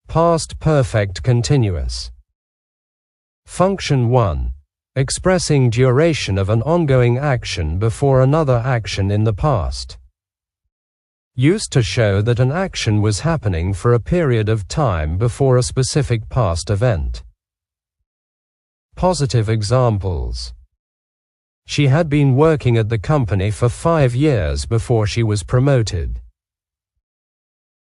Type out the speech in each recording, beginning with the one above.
Past perfect continuous. Function 1. Expressing duration of an ongoing action before another action in the past. Used to show that an action was happening for a period of time before a specific past event. Positive examples. She had been working at the company for 5 years before she was promoted.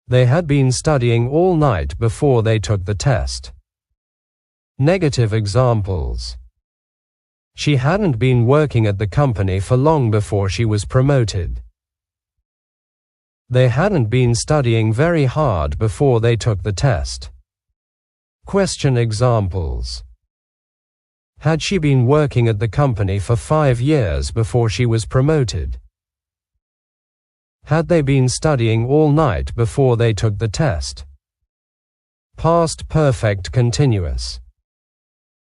They had been studying all night before they took the test. Negative examples. She hadn't been working at the company for long before she was promoted. They hadn't been studying very hard before they took the test. Question examples. Had she been working at the company for 5 years before she was promoted? Had they been studying all night before they took the test? Past perfect continuous.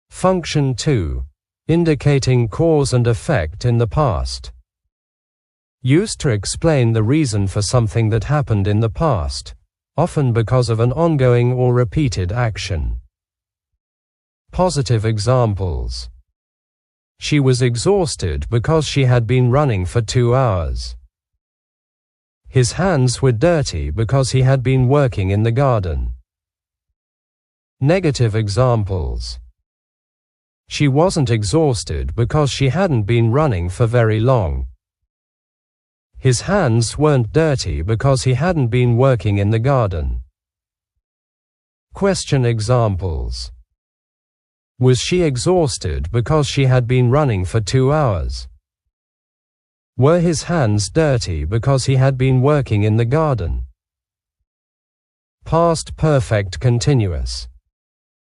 Function 2. Indicating cause and effect in the past. Used to explain the reason for something that happened in the past, often because of an ongoing or repeated action. Positive examples. She was exhausted because she had been running for 2 hours. His hands were dirty because he had been working in the garden. Negative examples. She wasn't exhausted because she hadn't been running for very long. His hands weren't dirty because he hadn't been working in the garden. Question examples. Was she exhausted because she had been running for 2 hours? Were his hands dirty because he had been working in the garden? Past perfect continuous.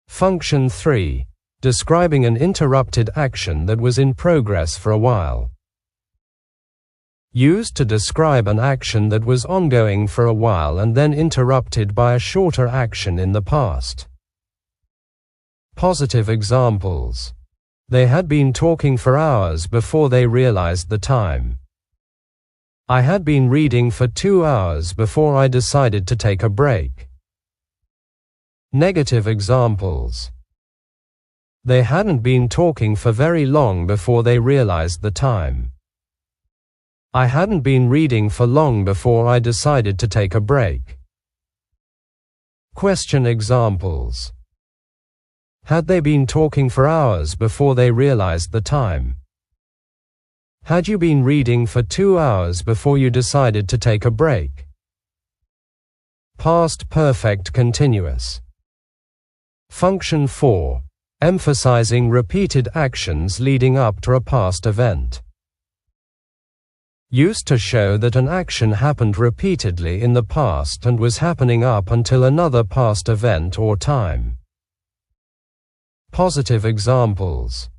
Function 3. Describing an interrupted action that was in progress for a while. Used to describe an action that was ongoing for a while and then interrupted by a shorter action in the past. Positive examples. They had been talking for hours before they realized the time. I had been reading for 2 hours before I decided to take a break. Negative examples. They hadn't been talking for very long before they realized the time. I hadn't been reading for long before I decided to take a break. Question examples. Had they been talking for hours before they realized the time? Had you been reading for 2 hours before you decided to take a break? Past perfect continuous. Function 4. Emphasizing repeated actions leading up to a past event. Used to show that an action happened repeatedly in the past and was happening up until another past event or time. Positive examples.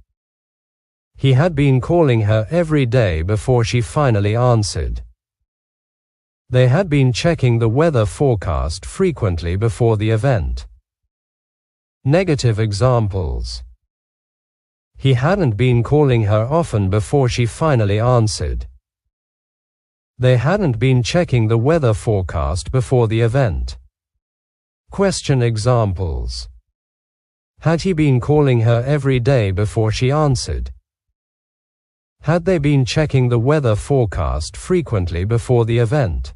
He had been calling her every day before she finally answered. They had been checking the weather forecast frequently before the event. Negative examples. He hadn't been calling her often before she finally answered. They hadn't been checking the weather forecast before the event. Question examples. Had he been calling her every day before she answered? Had they been checking the weather forecast frequently before the event?